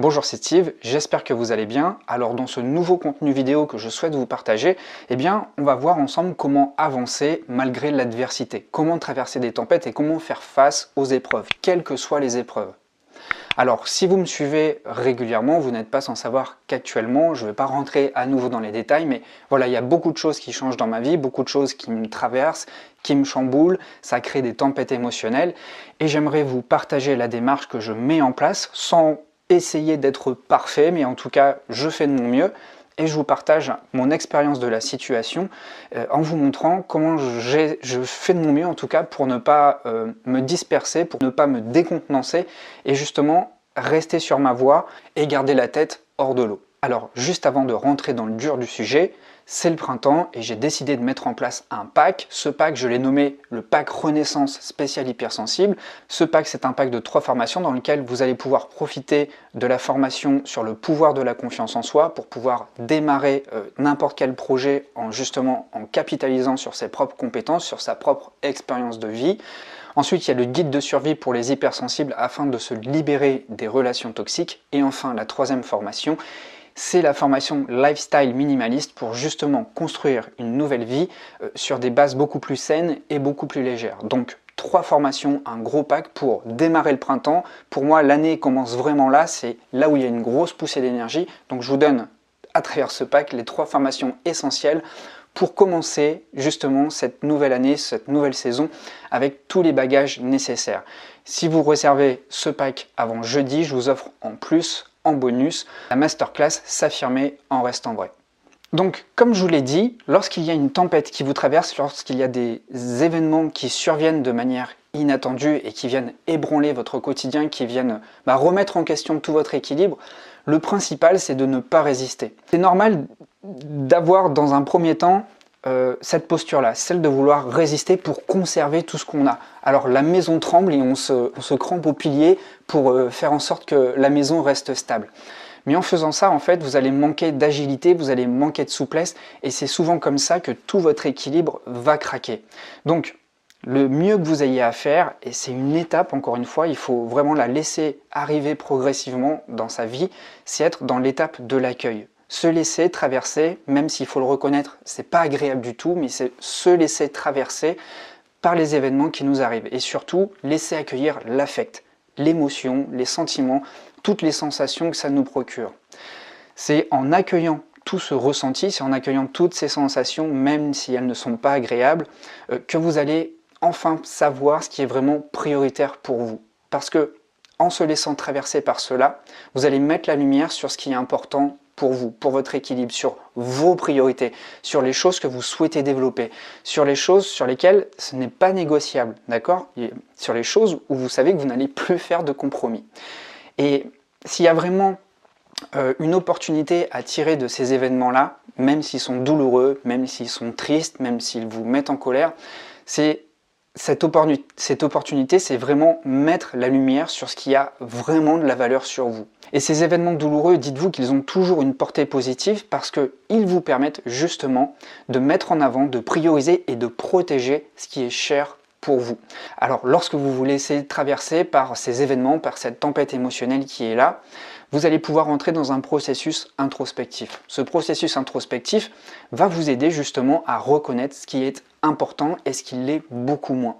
Bonjour, c'est Steve, j'espère que vous allez bien. Alors dans ce nouveau contenu vidéo que je souhaite vous partager, on va voir ensemble comment avancer malgré l'adversité, comment traverser des tempêtes et comment faire face aux épreuves, quelles que soient les épreuves. Alors si vous me suivez régulièrement, vous n'êtes pas sans savoir qu'actuellement, je ne vais pas rentrer à nouveau dans les détails, mais voilà, il y a beaucoup de choses qui changent dans ma vie, beaucoup de choses qui me traversent, qui me chamboulent, ça crée des tempêtes émotionnelles et j'aimerais vous partager la démarche que je mets en place sans essayer d'être parfait, mais en tout cas, je fais de mon mieux et je vous partage mon expérience de la situation en vous montrant comment je fais de mon mieux en tout cas pour ne pas me disperser, pour ne pas me décontenancer et justement rester sur ma voie et garder la tête hors de l'eau. Alors juste avant de rentrer dans le dur du sujet, c'est le printemps et j'ai décidé de mettre en place un pack. Ce pack, je l'ai nommé le pack Renaissance spécial hypersensible. Ce pack, c'est un pack de 3 formations dans lequel vous allez pouvoir profiter de la formation sur le pouvoir de la confiance en soi pour pouvoir démarrer n'importe quel projet en capitalisant sur ses propres compétences, sur sa propre expérience de vie. Ensuite, il y a le guide de survie pour les hypersensibles afin de se libérer des relations toxiques. Et enfin, la 3e formation, c'est la formation Lifestyle Minimaliste pour justement construire une nouvelle vie sur des bases beaucoup plus saines et beaucoup plus légères. Donc 3 formations, un gros pack pour démarrer le printemps. Pour moi, l'année commence vraiment là, c'est là où il y a une grosse poussée d'énergie. Donc je vous donne à travers ce pack les 3 formations essentielles pour commencer justement cette nouvelle année, cette nouvelle saison avec tous les bagages nécessaires. Si vous réservez ce pack avant jeudi, je vous offre en plus, en bonus, la masterclass S'affirmer en restant vrai. Donc, comme je vous l'ai dit, lorsqu'il y a une tempête qui vous traverse, lorsqu'il y a des événements qui surviennent de manière inattendue et qui viennent ébranler votre quotidien, qui viennent remettre en question tout votre équilibre, le principal, c'est de ne pas résister. C'est normal d'avoir dans un premier temps cette posture-là, celle de vouloir résister pour conserver tout ce qu'on a. Alors la maison tremble et on se crampe au pilier pour faire en sorte que la maison reste stable. Mais en faisant ça, en fait, vous allez manquer d'agilité, vous allez manquer de souplesse et c'est souvent comme ça que tout votre équilibre va craquer. Donc, le mieux que vous ayez à faire, et c'est une étape, encore une fois, il faut vraiment la laisser arriver progressivement dans sa vie, c'est être dans l'étape de l'accueil. Se laisser traverser, même s'il faut le reconnaître, c'est pas agréable du tout, mais c'est se laisser traverser par les événements qui nous arrivent. Et surtout, laisser accueillir l'affect, l'émotion, les sentiments, toutes les sensations que ça nous procure. C'est en accueillant tout ce ressenti, c'est en accueillant toutes ces sensations, même si elles ne sont pas agréables, que vous allez enfin savoir ce qui est vraiment prioritaire pour vous. Parce que en se laissant traverser par cela, vous allez mettre la lumière sur ce qui est important pour vous, pour votre équilibre, sur vos priorités, sur les choses que vous souhaitez développer, sur les choses sur lesquelles ce n'est pas négociable, d'accord ? Sur les choses où vous savez que vous n'allez plus faire de compromis. Et s'il y a vraiment une opportunité à tirer de ces événements-là, même s'ils sont douloureux, même s'ils sont tristes, même s'ils vous mettent en colère, c'est cette opportunité, c'est vraiment mettre la lumière sur ce qui a vraiment de la valeur sur vous. Et ces événements douloureux, dites-vous qu'ils ont toujours une portée positive parce qu'ils vous permettent justement de mettre en avant, de prioriser et de protéger ce qui est cher pour vous. Alors lorsque vous vous laissez traverser par ces événements, par cette tempête émotionnelle qui est là, vous allez pouvoir entrer dans un processus introspectif. Ce processus introspectif va vous aider justement à reconnaître ce qui est important et ce qui l'est beaucoup moins.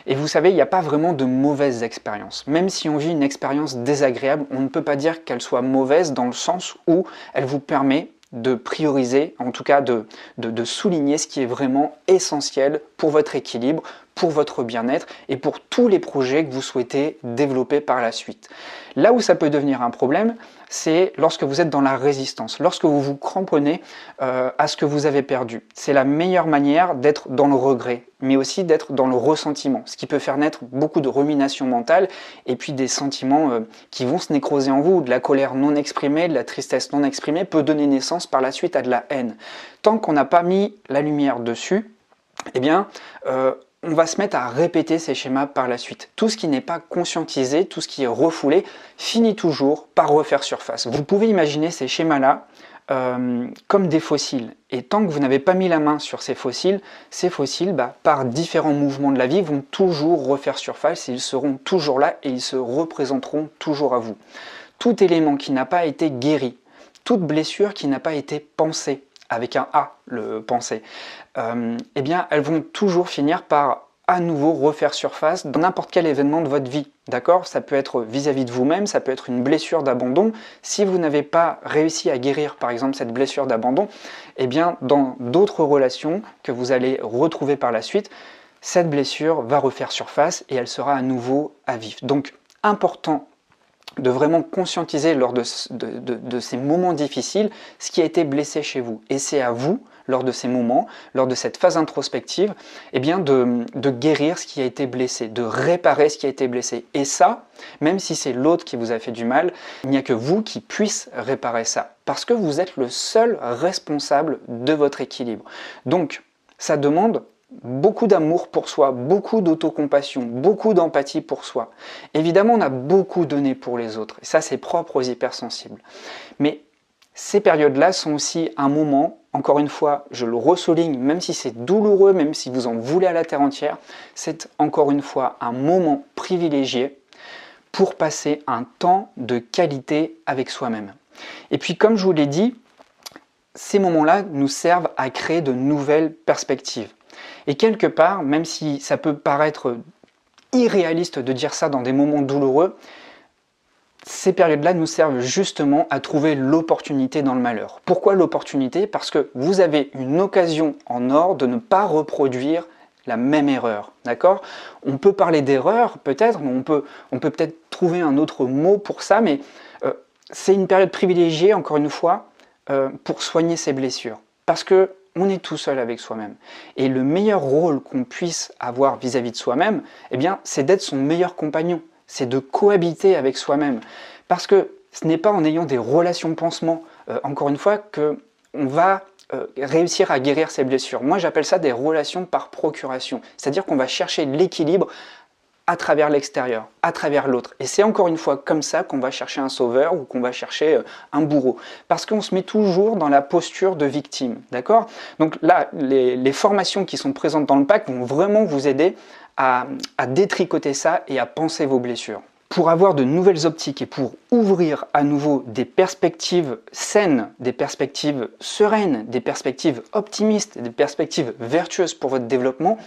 Et vous savez, il n'y a pas vraiment de mauvaises expériences. Même si on vit une expérience désagréable, on ne peut pas dire qu'elle soit mauvaise dans le sens où elle vous permet de prioriser, en tout cas de souligner ce qui est vraiment essentiel pour votre équilibre, pour votre bien-être et pour tous les projets que vous souhaitez développer par la suite. Là où ça peut devenir un problème, c'est lorsque vous êtes dans la résistance, lorsque vous vous cramponnez à ce que vous avez perdu. C'est la meilleure manière d'être dans le regret, mais aussi d'être dans le ressentiment, ce qui peut faire naître beaucoup de rumination mentale et puis des sentiments qui vont se nécroser en vous, de la colère non exprimée, de la tristesse non exprimée peut donner naissance par la suite à de la haine. Tant qu'on n'a pas mis la lumière dessus, on va se mettre à répéter ces schémas par la suite. Tout ce qui n'est pas conscientisé, tout ce qui est refoulé, finit toujours par refaire surface. Vous pouvez imaginer ces schémas-là comme des fossiles. Et tant que vous n'avez pas mis la main sur ces fossiles, par différents mouvements de la vie, vont toujours refaire surface, et ils seront toujours là et ils se représenteront toujours à vous. tout élément qui n'a pas été guéri, toute blessure qui n'a pas été pansée, avec un A, le penser, eh bien, elles vont toujours finir par à nouveau refaire surface dans n'importe quel événement de votre vie, d'accord? Ça peut être vis-à-vis de vous-même, ça peut être une blessure d'abandon. Si vous n'avez pas réussi à guérir, par exemple, cette blessure d'abandon, eh bien, dans d'autres relations que vous allez retrouver par la suite, cette blessure va refaire surface et elle sera à nouveau à vif. Donc, important de vraiment conscientiser lors de ces moments difficiles ce qui a été blessé chez vous. Et c'est à vous, lors de ces moments, lors de cette phase introspective, eh bien de guérir ce qui a été blessé, de réparer ce qui a été blessé. Et ça, même si c'est l'autre qui vous a fait du mal, il n'y a que vous qui puissiez réparer ça. Parce que vous êtes le seul responsable de votre équilibre. Donc, ça demande beaucoup d'amour pour soi, beaucoup d'autocompassion, beaucoup d'empathie pour soi. Évidemment, on a beaucoup donné pour les autres, et ça c'est propre aux hypersensibles. Mais ces périodes-là sont aussi un moment, encore une fois, je le ressouligne, même si c'est douloureux, même si vous en voulez à la terre entière, c'est encore une fois un moment privilégié pour passer un temps de qualité avec soi-même. Et puis comme je vous l'ai dit, ces moments-là nous servent à créer de nouvelles perspectives. Et quelque part, même si ça peut paraître irréaliste de dire ça dans des moments douloureux, ces périodes-là nous servent justement à trouver l'opportunité dans le malheur. Pourquoi l'opportunité? Parce que vous avez une occasion en or de ne pas reproduire la même erreur, d'accord? On peut parler d'erreur peut-être, mais on peut peut-être trouver un autre mot pour ça, mais c'est une période privilégiée, encore une fois, pour soigner ses blessures. Parce que on est tout seul avec soi-même. Et le meilleur rôle qu'on puisse avoir vis-à-vis de soi-même, eh bien, c'est d'être son meilleur compagnon. C'est de cohabiter avec soi-même. Parce que ce n'est pas en ayant des relations pansement, encore une fois, qu'on va réussir à guérir ses blessures. Moi, j'appelle ça des relations par procuration. C'est-à-dire qu'on va chercher l'équilibre à travers l'extérieur, à travers l'autre. Et c'est encore une fois comme ça qu'on va chercher un sauveur ou qu'on va chercher un bourreau. Parce qu'on se met toujours dans la posture de victime, d'accord? Donc là, les formations qui sont présentes dans le pack vont vraiment vous aider à détricoter ça et à penser vos blessures. Pour avoir de nouvelles optiques et pour ouvrir à nouveau des perspectives saines, des perspectives sereines, des perspectives optimistes, des perspectives vertueuses pour votre développement,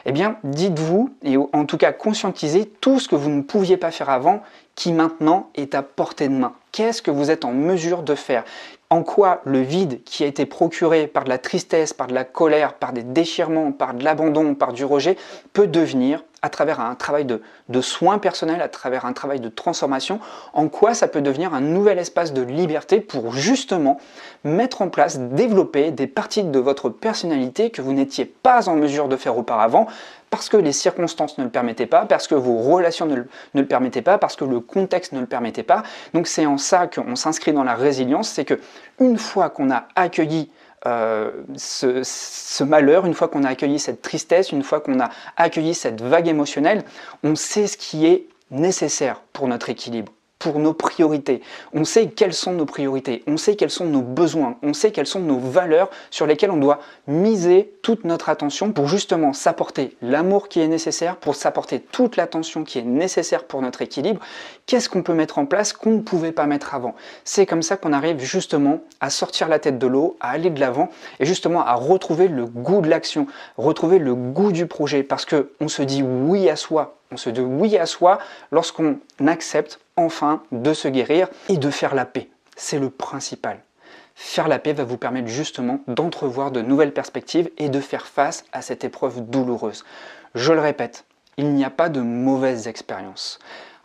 eh bien, dites-vous, et en tout cas conscientisez tout ce que vous ne pouviez pas faire avant, qui maintenant est à portée de main. Qu'est-ce que vous êtes en mesure de faire? En quoi le vide qui a été procuré par de la tristesse, par de la colère, par des déchirements, par de l'abandon, par du rejet, peut devenir, à travers un travail de soins personnels, à travers un travail de transformation, en quoi ça peut devenir un nouvel espace de liberté pour justement mettre en place, développer des parties de votre personnalité que vous n'étiez pas en mesure de faire auparavant, parce que les circonstances ne le permettaient pas, parce que vos relations ne le permettaient pas, parce que le contexte ne le permettait pas. Donc c'est en ça qu'on s'inscrit dans la résilience, c'est que une fois qu'on a accueilli ce malheur, une fois qu'on a accueilli cette tristesse, une fois qu'on a accueilli cette vague émotionnelle, on sait ce qui est nécessaire pour notre équilibre, pour nos priorités. On sait quelles sont nos priorités, on sait quels sont nos besoins, on sait quelles sont nos valeurs sur lesquelles on doit miser toute notre attention pour justement s'apporter l'amour qui est nécessaire, pour s'apporter toute l'attention qui est nécessaire pour notre équilibre. Qu'est-ce qu'on peut mettre en place qu'on ne pouvait pas mettre avant? C'est comme ça qu'on arrive justement à sortir la tête de l'eau, à aller de l'avant et justement à retrouver le goût de l'action, retrouver le goût du projet parce qu'on se dit oui à soi. On se dit oui à soi lorsqu'on accepte enfin de se guérir et de faire la paix. C'est le principal. Faire la paix va vous permettre justement d'entrevoir de nouvelles perspectives et de faire face à cette épreuve douloureuse. Je le répète, il n'y a pas de mauvaise expérience.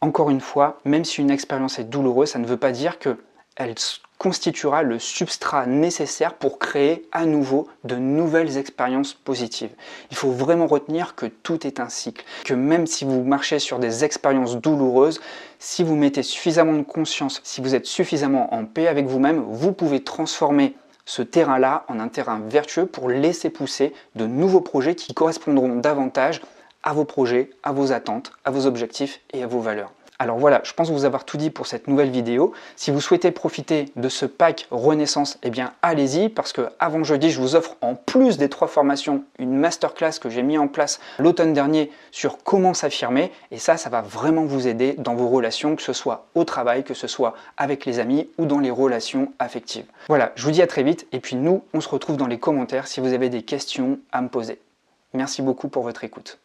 Encore une fois, même si une expérience est douloureuse, ça ne veut pas dire qu'elle constituera le substrat nécessaire pour créer à nouveau de nouvelles expériences positives. Il faut vraiment retenir que tout est un cycle, que même si vous marchez sur des expériences douloureuses, si vous mettez suffisamment de conscience, si vous êtes suffisamment en paix avec vous-même, vous pouvez transformer ce terrain-là en un terrain vertueux pour laisser pousser de nouveaux projets qui correspondront davantage à vos projets, à vos attentes, à vos objectifs et à vos valeurs. Alors voilà, je pense vous avoir tout dit pour cette nouvelle vidéo. Si vous souhaitez profiter de ce pack Renaissance, eh bien allez-y, parce que avant jeudi, je vous offre en plus des 3 formations, une masterclass que j'ai mis en place l'automne dernier sur comment s'affirmer. Et ça va vraiment vous aider dans vos relations, que ce soit au travail, que ce soit avec les amis ou dans les relations affectives. Voilà, je vous dis à très vite. Et puis nous, on se retrouve dans les commentaires si vous avez des questions à me poser. Merci beaucoup pour votre écoute.